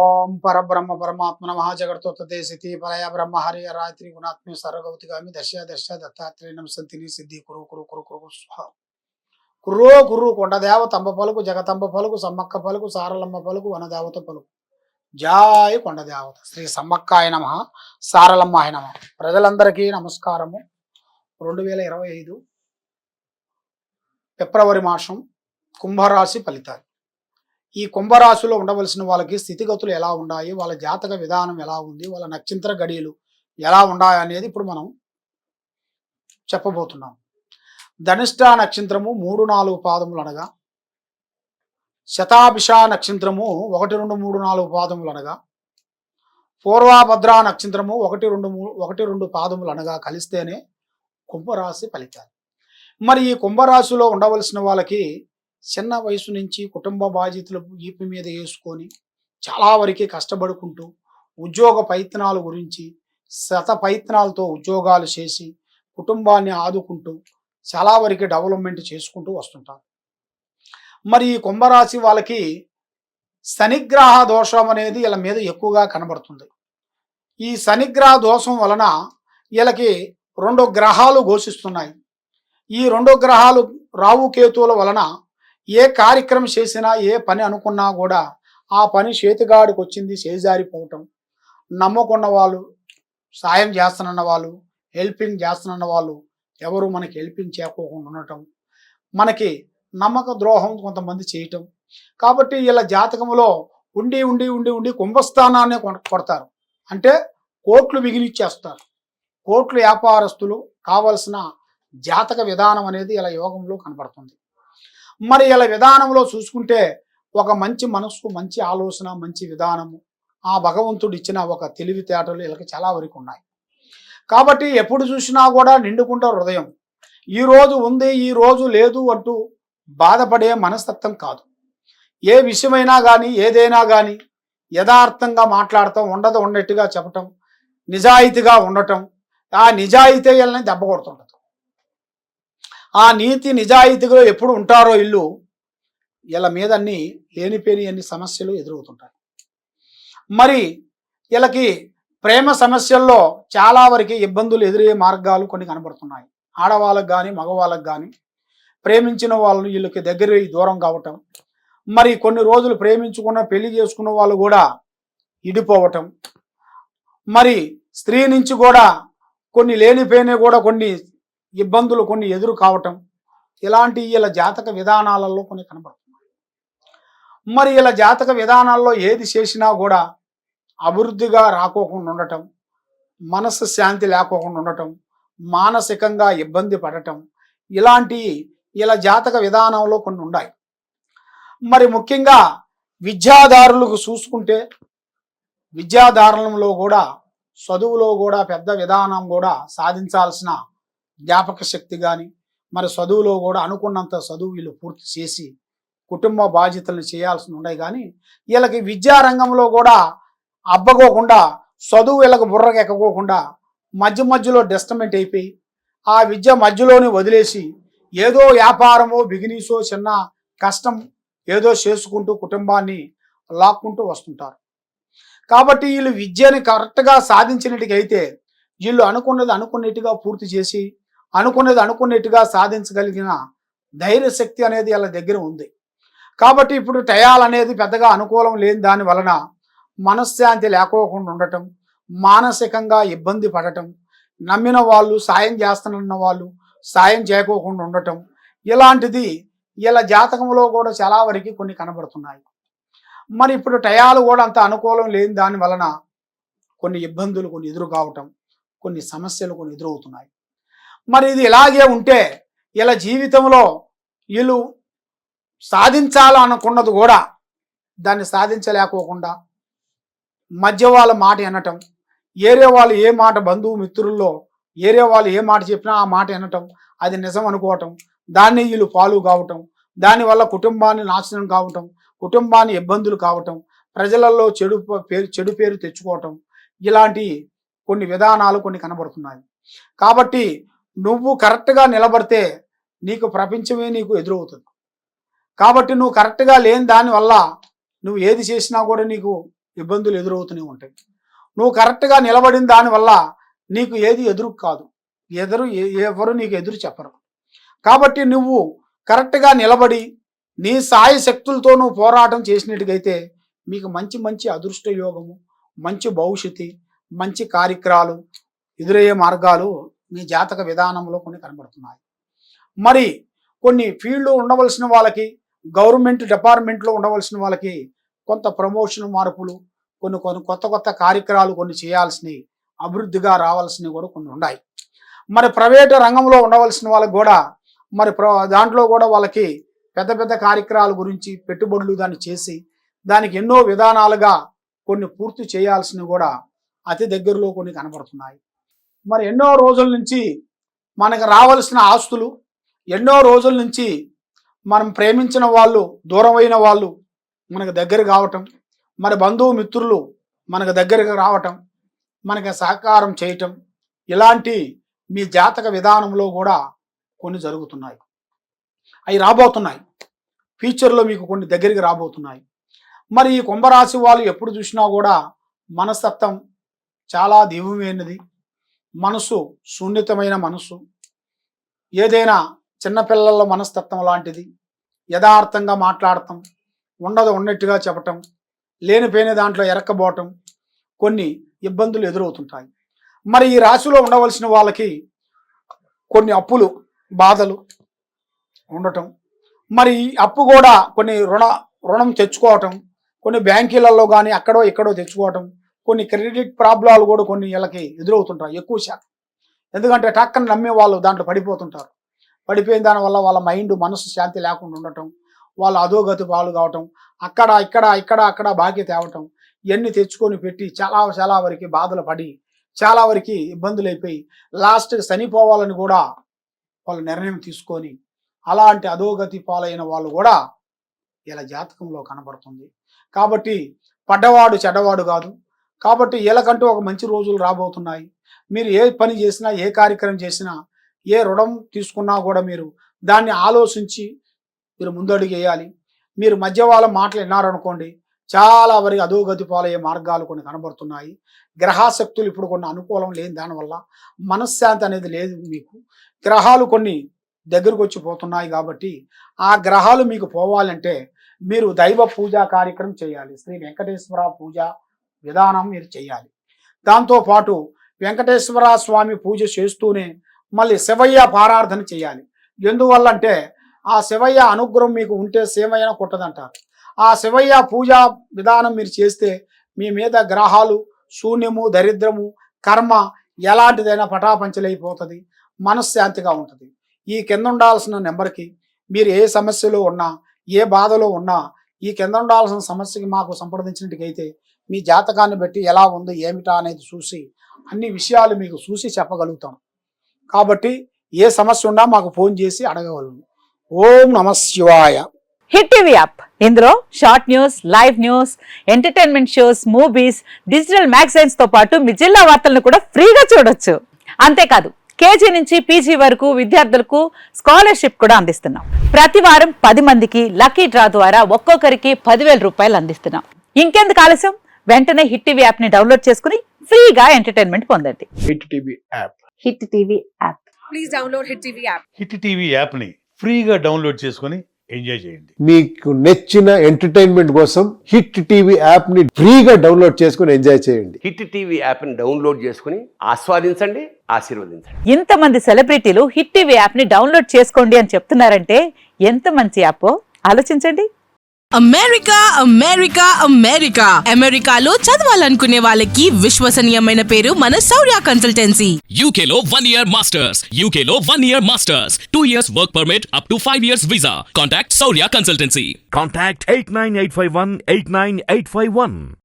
ఓం పరబ్రహ్మ పరమాత్మ నమః జగత్తోత్పత్తే స్థితి ప్రళయ బ్రహ్మ హరి రాత్రి గుణాత్మ సర్వగౌతిగామి దశ దశ దత్తాత్రేయం సంతిని సిద్ధి కురు కురు కురు కురు స్వాహ కుర్రో కుర్రు కొండదేవ తంబ పలుకు జగతంబ పలుకు సమ్మక్క పలుకు సారలమ్మ పలుకు వనదేవత పలుకు జాయ్ కొండదేవత శ్రీ సమ్మక్కాయ నమః సారలమ్మాయ నమః. ప్రజలందరికీ నమస్కారము. 2025 ఫిబ్రవరి మాసం కుంభరాశి ఫలితాలు. ఈ కుంభరాశిలో ఉండవలసిన వాళ్ళకి స్థితిగతులు ఎలా ఉన్నాయి, వాళ్ళ జాతక విధానం ఎలా ఉంది, వాళ్ళ నక్షత్ర గడియలు ఎలా ఉన్నాయి అనేది ఇప్పుడు మనం చెప్పబోతున్నాం. ధనిష్ట నక్షత్రము 3-4 పాదములు అనగా, శతాభిష నక్షత్రము 1-2-3-4 పాదములు అనగా, పూర్వభద్ర నక్షత్రము 1-2 పాదములు అనగా కలిస్తేనే కుంభరాశి ఫలితాలు. మరి ఈ కుంభరాశిలో ఉండవలసిన వాళ్ళకి చిన్న వయసు నుంచి కుటుంబ బాధ్యతలు ఈపి మీద వేసుకొని చాలా వరకు కష్టపడుకుంటూ ఉద్యోగ ప్రయత్నాల గురించి శత ప్రయత్నాలతో ఉద్యోగాలు చేసి కుటుంబాన్ని ఆదుకుంటూ చాలా వరకు డెవలప్మెంట్ చేసుకుంటూ వస్తుంటారు. మరి ఈ కుంభరాశి వాళ్ళకి శనిగ్రహ దోషం అనేది వీళ్ళ మీద ఎక్కువగా కనబడుతుంది. ఈ శనిగ్రహ దోషం వలన వీళ్ళకి 2 గ్రహాలు ఘోషిస్తున్నాయి. ఈ 2 గ్రహాలు రావు కేతువుల వలన ఏ కార్యక్రమం చేసినా ఏ పని అనుకున్నా కూడా ఆ పని చేతిగాడికి వచ్చింది చేజారిపోవటం, నమ్ముకున్న వాళ్ళు, సాయం చేస్తున్న వాళ్ళు, హెల్పింగ్ చేస్తున్న వాళ్ళు ఎవరు మనకి హెల్పింగ్ చేయకోకుండా ఉండటం, మనకి నమ్మక ద్రోహం కొంతమంది చేయటం. కాబట్టి వీళ్ళ జాతకంలో ఉండి ఉండి ఉండి ఉండి కుంభస్థానాన్ని కొడతారు, అంటే కోట్లు మిగిలిచ్చేస్తారు. కోట్లు వ్యాపారస్తులు కావలసిన జాతక విధానం అనేది ఇలా యోగంలో కనబడుతుంది. మరి ఇలా విధానంలో చూసుకుంటే ఒక మంచి మనస్సు, మంచి ఆలోచన, మంచి విధానము, ఆ భగవంతుడు ఇచ్చిన ఒక తెలివితేటలు వీళ్ళకి చాలా వరకు ఉన్నాయి. కాబట్టి ఎప్పుడు చూసినా కూడా నిండుకుంటే హృదయం. ఈ రోజు ఉంది, ఈ రోజు లేదు అంటూ బాధపడే మనస్తత్వం కాదు. ఏ విషయమైనా కానీ ఏదైనా కానీ యథార్థంగా మాట్లాడటం, ఉండదు ఉన్నట్టుగా చెప్పటం, నిజాయితీగా ఉండటం, ఆ నిజాయితీ వీళ్ళని దెబ్బ కొడుతుండదు. ఆ నీతి నిజాయితీలో ఎప్పుడు ఉంటారో ఇల్లు వీళ్ళ మీద అన్ని లేనిపోని అన్ని సమస్యలు ఎదురవుతుంటాయి. మరి వీళ్ళకి ప్రేమ సమస్యల్లో చాలా వరకు ఇబ్బందులు ఎదురయ్యే మార్గాలు కొన్ని కనబడుతున్నాయి. ఆడవాళ్ళకు కానీ మగవాళ్ళకు కానీ ప్రేమించిన వాళ్ళు వీళ్ళకి దగ్గర దూరం కావటం, మరి కొన్ని రోజులు ప్రేమించుకున్న పెళ్లి చేసుకున్న వాళ్ళు కూడా ఇడిపోవటం, మరి స్త్రీ నుంచి కూడా కొన్ని లేనిపోయిన కూడా కొన్ని ఇబ్బందులు కొన్ని ఎదురు కావటం, ఇలాంటి వీళ్ళ జాతక విధానాలలో కొన్ని కనబడుతున్నాయి. మరి వీళ్ళ జాతక విధానాల్లో ఏది చేసినా కూడా అభివృద్ధిగా రాకోకుండా ఉండటం, మనసు శాంతి లేకోకుండా ఉండటం, మానసికంగా ఇబ్బంది పడటం, ఇలాంటి వీళ్ళ జాతక విధానంలో కొన్ని ఉన్నాయి. మరి ముఖ్యంగా విద్యాదారులకు చూసుకుంటే విద్యాధారణలో కూడా చదువులో కూడా పెద్ద విధానం కూడా సాధించాల్సిన జ్ఞాపక శక్తి కానీ, మరి చదువులో కూడా అనుకున్నంత చదువు వీళ్ళు పూర్తి చేసి కుటుంబ బాధ్యతలు చేయాల్సి ఉన్నాయి. కానీ వీళ్ళకి విద్యారంగంలో కూడా అబ్బకోకుండా, చదువు వీళ్ళకి బుర్రకి ఎక్కకోకుండా మధ్య మధ్యలో డిస్టర్మెంట్ అయిపోయి ఆ విద్య మధ్యలోనే వదిలేసి ఏదో వ్యాపారమో బిజినెసో చిన్న కష్టం ఏదో చేసుకుంటూ కుటుంబాన్ని లాక్కుంటూ వస్తుంటారు. కాబట్టి వీళ్ళు విద్యని కరెక్ట్గా సాధించినట్టుగైతే వీళ్ళు అనుకున్నది అనుకున్నట్టుగా పూర్తి చేసి అనుకున్నది అనుకున్నట్టుగా సాధించగలిగిన ధైర్య శక్తి అనేది వాళ్ళ దగ్గర ఉంది. కాబట్టి ఇప్పుడు టయాలు అనేది పెద్దగా అనుకూలం లేని దాని వలన మనశ్శాంతి లేకోకుండా ఉండటం, మానసికంగా ఇబ్బంది పడటం, నమ్మిన వాళ్ళు సాయం చేస్తున్న వాళ్ళు సాయం చేయకోకుండా ఉండటం, ఇలాంటిది వీళ్ళ జాతకంలో కూడా చాలా వరకు కొన్ని కనబడుతున్నాయి. మరి ఇప్పుడు టయాలు కూడా అంత అనుకూలం లేని దాని వలన కొన్ని ఇబ్బందులు కొన్ని ఎదురు కావటం, కొన్ని సమస్యలు కొన్ని ఎదురవుతున్నాయి. మరి ఇది ఇలాగే ఉంటే వీళ్ళ జీవితంలో వీళ్ళు సాధించాలనుకున్నది కూడా దాన్ని సాధించలేకోకుండా మధ్య వాళ్ళ మాట వినటం, ఏరే వాళ్ళు ఏ మాట బంధువు మిత్రుల్లో ఏరే వాళ్ళు ఏ మాట చెప్పినా ఆ మాట వినటం, అది నిజం అనుకోవటం, దాన్ని వీళ్ళు ఫాలో కావటం, దానివల్ల కుటుంబాన్ని నాశనం కావటం, కుటుంబాన్ని ఇబ్బందులు కావటం, ప్రజలలో చెడు పేరు తెచ్చుకోవటం, ఇలాంటి కొన్ని విధానాలు కొన్ని కనబడుతున్నాయి. కాబట్టి నువ్వు కరెక్ట్గా నిలబడితే నీకు ప్రపంచమే నీకు ఎదురవుతుంది. కాబట్టి నువ్వు కరెక్ట్గా లేని దానివల్ల నువ్వు ఏది చేసినా కూడా నీకు ఇబ్బందులు ఎదురవుతూనే ఉంటాయి. నువ్వు కరెక్ట్గా నిలబడిన దానివల్ల నీకు ఏది ఎదురు కాదు, ఎవరు నీకు ఎదురు చెప్పరు. కాబట్టి నువ్వు కరెక్ట్గా నిలబడి నీ సాయి శక్తులతో నువ్వు పోరాటం చేసినట్టుగైతే మీకు మంచి మంచి అదృష్ట యోగము, మంచి భవిష్యత్తు, మంచి కార్యక్రమాలు ఎదురయ్యే మార్గాలు మీ జాతక విధానంలో కొన్ని కనబడుతున్నాయి. మరి కొన్ని ఫీల్డ్లో ఉండవలసిన వాళ్ళకి, గవర్నమెంట్ డిపార్ట్మెంట్లో ఉండవలసిన వాళ్ళకి కొంత ప్రమోషన్ మార్పులు, కొన్ని కొత్త కొత్త కార్యక్రమాలు కొన్ని చేయాల్సినవి, అభివృద్ధిగా రావాల్సినవి కూడా కొన్ని ఉన్నాయి. మరి ప్రైవేటు రంగంలో ఉండవలసిన వాళ్ళకి కూడా మరి దాంట్లో కూడా వాళ్ళకి పెద్ద పెద్ద కార్యక్రమాల గురించి పెట్టుబడులు దాన్ని చేసి దానికి ఎన్నో విధానాలుగా కొన్ని పూర్తి చేయాల్సినవి కూడా అతి దగ్గరలో కొన్ని కనబడుతున్నాయి. మరి ఎన్నో రోజుల నుంచి మనకు రావాల్సిన ఆస్తులు, ఎన్నో రోజుల నుంచి మనం ప్రేమించిన వాళ్ళు, దూరమైన వాళ్ళు మనకు దగ్గర కావటం, మరి బంధువు మిత్రులు మనకు దగ్గరకు రావటం, మనకి సహకారం చేయటం, ఇలాంటి మీ జాతక విధానంలో కూడా కొన్ని జరుగుతున్నాయి. అవి రాబోతున్నాయి, ఫ్యూచర్లో మీకు కొన్ని దగ్గరికి రాబోతున్నాయి. మరి ఈ కుంభరాశి వాళ్ళు ఎప్పుడు చూసినా కూడా మనస్తత్వం చాలా దివ్యమైనది, మనసు సున్నితమైన మనసు, ఏదైనా చిన్నపిల్లల మనస్తత్వం లాంటిది, యథార్థంగా మాట్లాడటం, ఉండదు ఉన్నట్టుగా చెప్పటం, లేనిపోయిన దాంట్లో ఎరక్కబోవటం, కొన్ని ఇబ్బందులు ఎదురవుతుంటాయి. మరి ఈ రాశిలో ఉండవలసిన వాళ్ళకి కొన్ని అప్పులు, బాధలు ఉండటం, మరి అప్పు కూడా కొన్ని రుణం తెచ్చుకోవటం, కొన్ని బ్యాంకీలలో కానీ అక్కడో ఇక్కడో తెచ్చుకోవటం, కొన్ని క్రెడిట్ ప్రాబ్లాలు కూడా కొన్ని వీళ్ళకి ఎదురవుతుంటాయి ఎక్కువ శాతం. ఎందుకంటే టక్కన నమ్మే వాళ్ళు దాంట్లో పడిపోతుంటారు. పడిపోయిన దానివల్ల వాళ్ళ మైండ్, మనసు శాంతి లేకుండా ఉండటం, వాళ్ళు అధోగతి పాలు కావటం, అక్కడ బాకీ తేవటం, ఇవన్నీ తెచ్చుకొని పెట్టి చాలా వరకు బాధలు పడి చాలా వరకు ఇబ్బందులు అయిపోయి లాస్ట్కి చనిపోవాలని కూడా వాళ్ళు నిర్ణయం తీసుకొని అలాంటి అధోగతి పాలైన వాళ్ళు కూడా ఇలా జాతకంలో కనబడుతుంది. కాబట్టి పడ్డవాడు చెడ్డవాడు కాదు. కాబట్టి వీళ్ళకంటూ ఒక మంచి రోజులు రాబోతున్నాయి. మీరు ఏ పని చేసినా, ఏ కార్యక్రమం చేసినా, ఏ రుణం తీసుకున్నా కూడా మీరు దాన్ని ఆలోచించి మీరు ముందడుగు వేయాలి. మీరు మధ్య వాళ్ళ మాటలు విన్నారనుకోండి, చాలా వరకు అధోగతి పాలయ్యే మార్గాలు కొన్ని కనబడుతున్నాయి. గ్రహాశక్తులు ఇప్పుడు కొన్ని అనుకూలం లేని దానివల్ల మనశ్శాంతి అనేది లేదు. మీకు గ్రహాలు కొన్ని దగ్గరకు వచ్చి పోతున్నాయి. కాబట్టి ఆ గ్రహాలు మీకు పోవాలంటే మీరు దైవ పూజా కార్యక్రమం చేయాలి. శ్రీ వెంకటేశ్వర పూజ విధానం మీరు చేయాలి. దాంతోపాటు వెంకటేశ్వర స్వామి పూజ చేస్తూనే మళ్ళీ శివయ్య పారార్థన చేయాలి. ఎందువల్ల అంటే ఆ శివయ్య అనుగ్రహం మీకు ఉంటే శివయ్య కొట్టదంటారు. ఆ శివయ్య పూజా విధానం మీరు చేస్తే మీ మీద గ్రహాలు, శూన్యము, దరిద్రము, కర్మ ఎలాంటిదైనా పటాపంచలైపోతుంది, మనశ్శాంతిగా ఉంటుంది. ఈ కింద ఉండాల్సిన నెంబర్కి మీరు ఏ సమస్యలో ఉన్నా, ఏ బాధలో ఉన్నా ఈ కింద ఉండాల్సిన సమస్యకి మాకు సంప్రదించినట్టుకైతే మీ జాతకాన్ని బట్టి ఎలా ఉంది ఏమిటా అనేది చూసి అన్ని విషయాలు మీకు చూసి చెప్పగలుగుతాం. కాబట్టి ఏ సమస్య ఉన్నా మాకు ఫోన్ చేసి అడగగలరు. ఓం నమః శివాయ. హిట్ టీవీ యాప్, ఇందులో short news, live news, entertainment shows, movies, digital magazines తో పాటు మీ జిల్లా వార్తలను కూడా ఫ్రీగా చూడొచ్చు. అంతేకాదు కేజీ నుంచి పీజీ వరకు విద్యార్థులకు స్కాలర్షిప్ కూడా అందిస్తున్నాం. ప్రతి వారం 10 మందికి లక్కీ డ్రా ద్వారా ఒక్కొక్కరికి 10,000 రూపాయలు అందిస్తున్నాం. ఇంకెందుకు ఆలస్యం, వెంటనే హిట్ టీవీ యాప్ ని డౌన్లోడ్ చేసుకుని ఫ్రీగా ఎంటర్టైన్మెంట్ పొందండి. Hit TV app. Hit TV app. Please download hit TV app. Hit TV app ని ఫ్రీగా డౌన్లోడ్ చేసుకొని ఎంజాయ్ చేయండి. మీకు నచ్చిన ఎంటర్టైన్మెంట్ కోసం హిట్ టీవీ యాప్ ని ఫ్రీగా డౌన్లోడ్ చేసుకుని ఎంజాయ్ చేయండి. హిట్ టీవీ యాప్ ని డౌన్లోడ్ చేసుకుని ఆస్వాదించండి, ఆశీర్వదించండి. ఇంతమంది సెలబ్రిటీలు హిట్ టీవీ యాప్ ని డౌన్లోడ్ చేసుకోండి అని చెప్తున్నారంటే ఎంత మంచి యాప్ ఆలోచించండి. అమెరికా అమెరికా అమెరికా అమెరికాలో చదవాలనుకునే వాళ్ళకి విశ్వసనీయమైన పేరు మన శౌర్య కన్సల్టెన్సీ. UK లో 1 year masters. UK లో 1 year masters. 2 years work permit up to 5 years visa. Contact Saurya Consultancy. Contact 89851 89851.